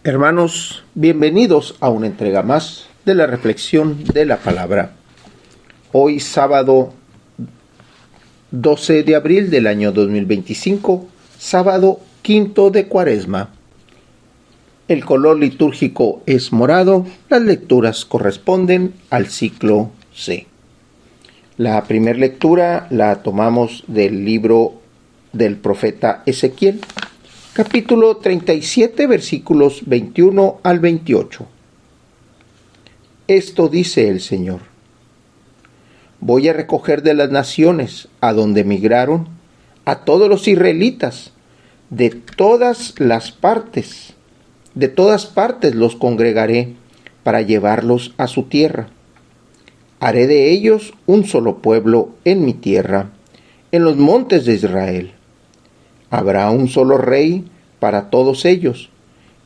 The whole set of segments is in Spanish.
Hermanos, bienvenidos a una entrega más de la reflexión de la palabra. Hoy sábado 12 de abril del año 2025, sábado quinto de Cuaresma. El color litúrgico es morado, las lecturas corresponden al ciclo C. La primera lectura la tomamos del libro del profeta Ezequiel, capítulo 37, versículos 21 al 28. Esto dice el Señor: voy a recoger de las naciones a donde emigraron a todos los israelitas, de todas partes los congregaré para llevarlos a su tierra. Haré de ellos un solo pueblo en mi tierra, en los montes de Israel. Habrá un solo rey para todos ellos,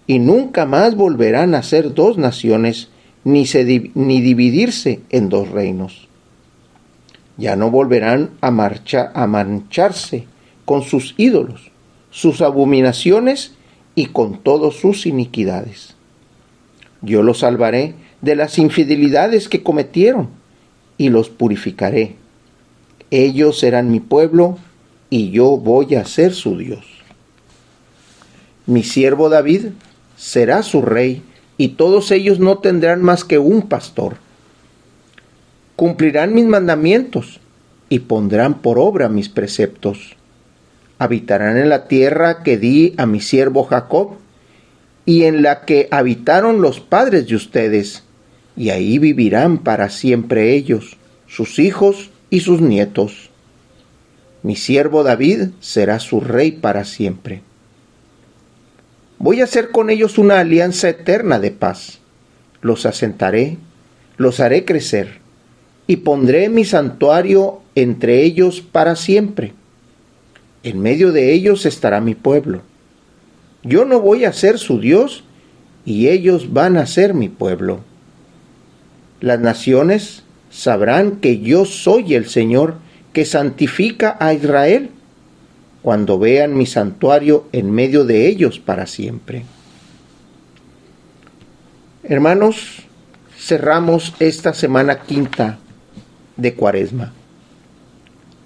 y nunca más volverán a ser dos naciones, ni dividirse en dos reinos. Ya no volverán a mancharse con sus ídolos, sus abominaciones y con todas sus iniquidades. Yo los salvaré de las infidelidades que cometieron, y los purificaré. Ellos serán mi pueblo, y yo voy a ser su Dios. Mi siervo David será su rey, y todos ellos no tendrán más que un pastor. Cumplirán mis mandamientos, y pondrán por obra mis preceptos. Habitarán en la tierra que di a mi siervo Jacob, y en la que habitaron los padres de ustedes, y ahí vivirán para siempre ellos, sus hijos y sus nietos. Mi siervo David será su rey para siempre. Voy a hacer con ellos una alianza eterna de paz. Los asentaré, los haré crecer, y pondré mi santuario entre ellos para siempre. En medio de ellos estará mi pueblo. Yo no voy a ser su Dios, y ellos van a ser mi pueblo. Las naciones sabrán que yo soy el Señor, que santifica a Israel, cuando vean mi santuario en medio de ellos para siempre. Hermanos, cerramos esta semana quinta de Cuaresma.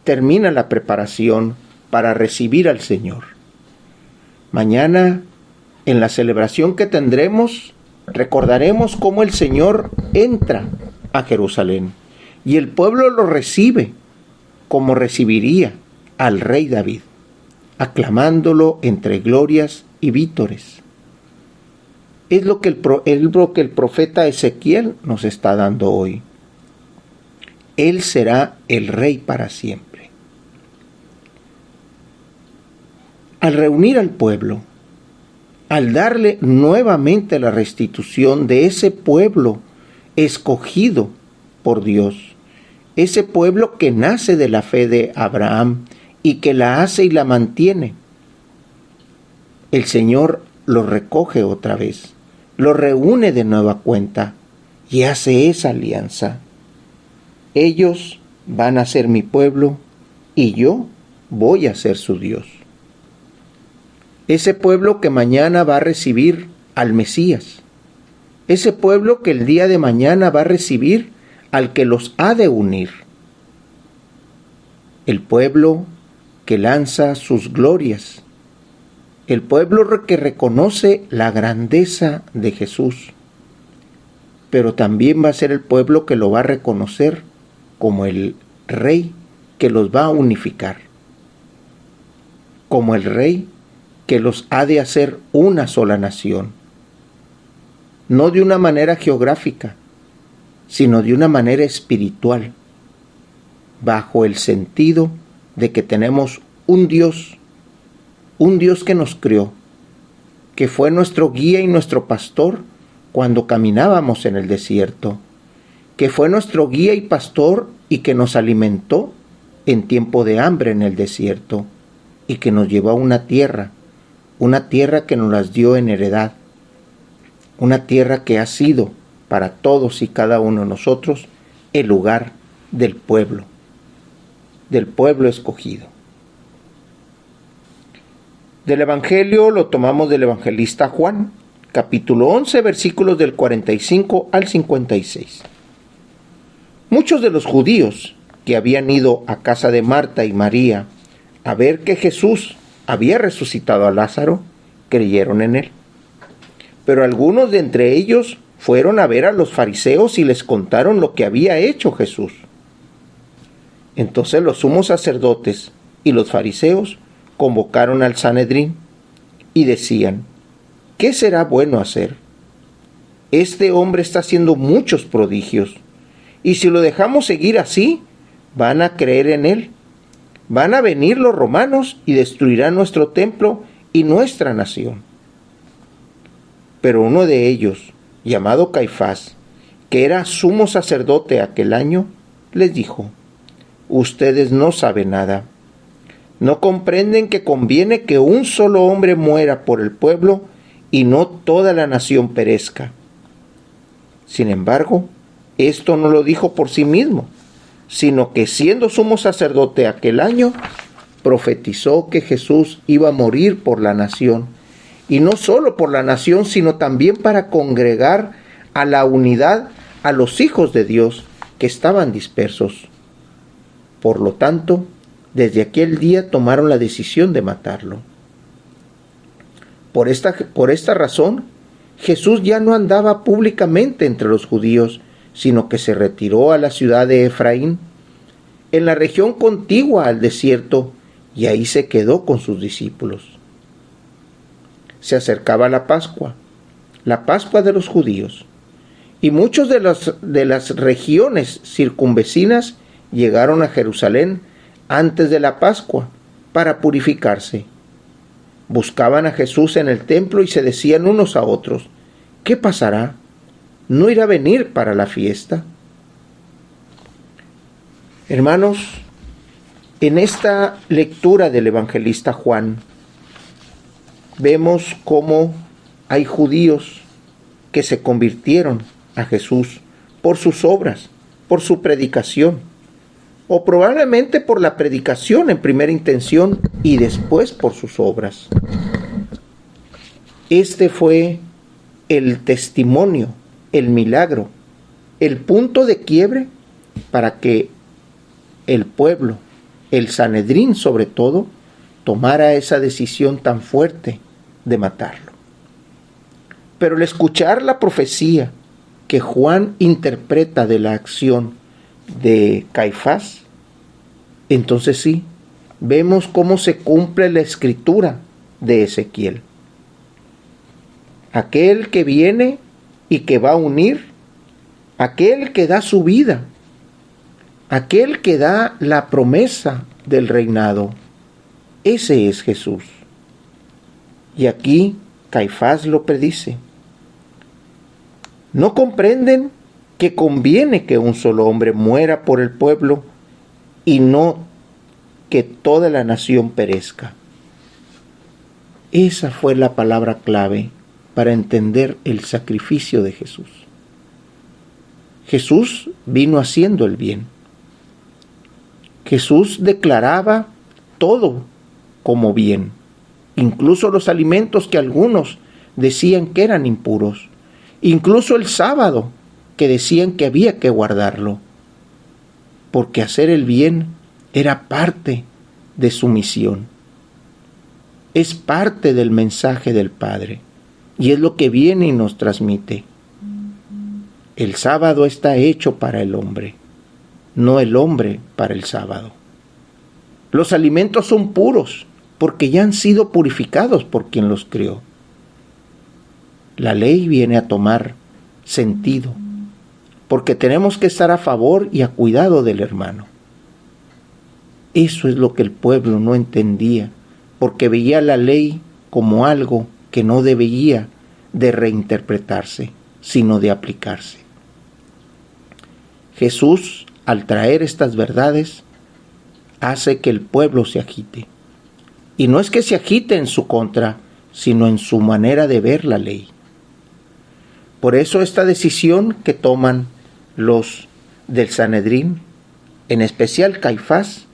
Termina la preparación para recibir al Señor. Mañana, en la celebración que tendremos, recordaremos cómo el Señor entra a Jerusalén y el pueblo lo recibe como recibiría al rey David, aclamándolo entre glorias y vítores. Es lo que el profeta Ezequiel nos está dando hoy. Él será el rey para siempre. Al reunir al pueblo, al darle nuevamente la restitución de ese pueblo escogido por Dios, ese pueblo que nace de la fe de Abraham y que la hace y la mantiene, el Señor lo recoge otra vez, lo reúne de nueva cuenta y hace esa alianza. Ellos van a ser mi pueblo y yo voy a ser su Dios. Ese pueblo que mañana va a recibir al Mesías. Ese pueblo que el día de mañana va a recibir al que los ha de unir. El pueblo que lanza sus glorias. El pueblo que reconoce la grandeza de Jesús. Pero también va a ser el pueblo que lo va a reconocer como el rey que los va a unificar. Como el rey que los ha de hacer una sola nación. No de una manera geográfica, sino de una manera espiritual, bajo el sentido de que tenemos un Dios que nos crió, que fue nuestro guía y nuestro pastor cuando caminábamos en el desierto, que fue nuestro guía y pastor y que nos alimentó en tiempo de hambre en el desierto, y que nos llevó a una tierra que nos las dio en heredad, una tierra que ha sido para todos y cada uno de nosotros el lugar del pueblo escogido. Del Evangelio lo tomamos del evangelista Juan, capítulo 11, versículos del 45 al 56. Muchos de los judíos que habían ido a casa de Marta y María a ver que Jesús había resucitado a Lázaro, creyeron en él. Pero algunos de entre ellos fueron a ver a los fariseos y les contaron lo que había hecho Jesús. Entonces los sumos sacerdotes y los fariseos convocaron al Sanedrín y decían: ¿qué será bueno hacer? Este hombre está haciendo muchos prodigios, y si lo dejamos seguir así, van a creer en él. Van a venir los romanos y destruirán nuestro templo y nuestra nación. Pero uno de ellos, llamado Caifás, que era sumo sacerdote aquel año, les dijo: ustedes no saben nada. ¿No comprenden que conviene que un solo hombre muera por el pueblo y no toda la nación perezca? Sin embargo, esto no lo dijo por sí mismo, sino que siendo sumo sacerdote aquel año, profetizó que Jesús iba a morir por la nación, y no solo por la nación, sino también para congregar a la unidad a los hijos de Dios que estaban dispersos. Por lo tanto, desde aquel día tomaron la decisión de matarlo. Por esta razón, Jesús ya no andaba públicamente entre los judíos, sino que se retiró a la ciudad de Efraín, en la región contigua al desierto, y ahí se quedó con sus discípulos. Se acercaba la Pascua de los judíos, y muchos de las regiones circunvecinas llegaron a Jerusalén antes de la Pascua para purificarse. Buscaban a Jesús en el templo y se decían unos a otros: ¿qué pasará? ¿No irá a venir para la fiesta? Hermanos, en esta lectura del evangelista Juan, vemos cómo hay judíos que se convirtieron a Jesús por sus obras, por su predicación, o probablemente por la predicación en primera intención y después por sus obras. Este fue el testimonio, el milagro, el punto de quiebre para que el pueblo, el Sanedrín sobre todo, tomara esa decisión tan fuerte de matarlo. Pero al escuchar la profecía que Juan interpreta de la acción de Caifás, entonces sí, vemos cómo se cumple la escritura de Ezequiel. Aquel que viene y que va a unir, aquel que da su vida, aquel que da la promesa del reinado, ese es Jesús. Y aquí Caifás lo predice. ¿No comprenden que conviene que un solo hombre muera por el pueblo y no que toda la nación perezca? Esa fue la palabra clave para entender el sacrificio de Jesús. Jesús vino haciendo el bien. Jesús declaraba todo como bien, incluso los alimentos que algunos decían que eran impuros, incluso el sábado que decían que había que guardarlo, porque hacer el bien era parte de su misión. Es parte del mensaje del Padre y es lo que viene y nos transmite. El sábado está hecho para el hombre, no el hombre para el sábado. Los alimentos son puros porque ya han sido purificados por quien los creó. La ley viene a tomar sentido porque tenemos que estar a favor y a cuidado del hermano. Eso es lo que el pueblo no entendía, porque veía la ley como algo que no debía de reinterpretarse, sino de aplicarse. Jesús, al traer estas verdades, hace que el pueblo se agite. Y no es que se agite en su contra, sino en su manera de ver la ley. Por eso esta decisión que toman los del Sanedrín, en especial Caifás,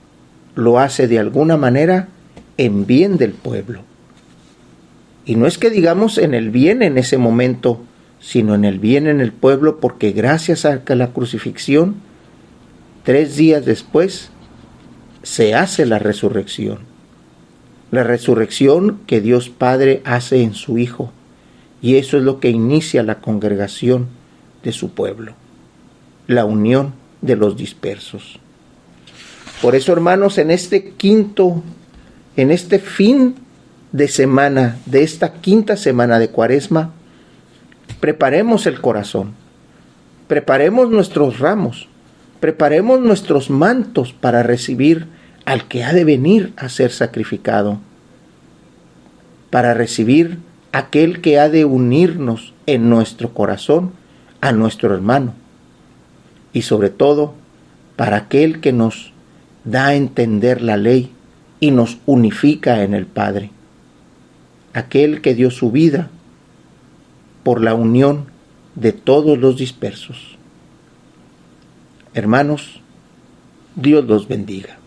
lo hace de alguna manera en bien del pueblo. Y no es que digamos en el bien en ese momento, sino en el bien en el pueblo, porque gracias a la crucifixión, 3 días después, se hace la resurrección. La resurrección que Dios Padre hace en su Hijo. Y eso es lo que inicia la congregación de su pueblo. La unión de los dispersos. Por eso, hermanos, en este fin de semana, de esta quinta semana de Cuaresma, preparemos el corazón, preparemos nuestros ramos, preparemos nuestros mantos para recibir al que ha de venir a ser sacrificado, para recibir aquel que ha de unirnos en nuestro corazón a nuestro hermano, y sobre todo para aquel que nos da a entender la ley y nos unifica en el Padre, aquel que dio su vida por la unión de todos los dispersos. Hermanos, Dios los bendiga.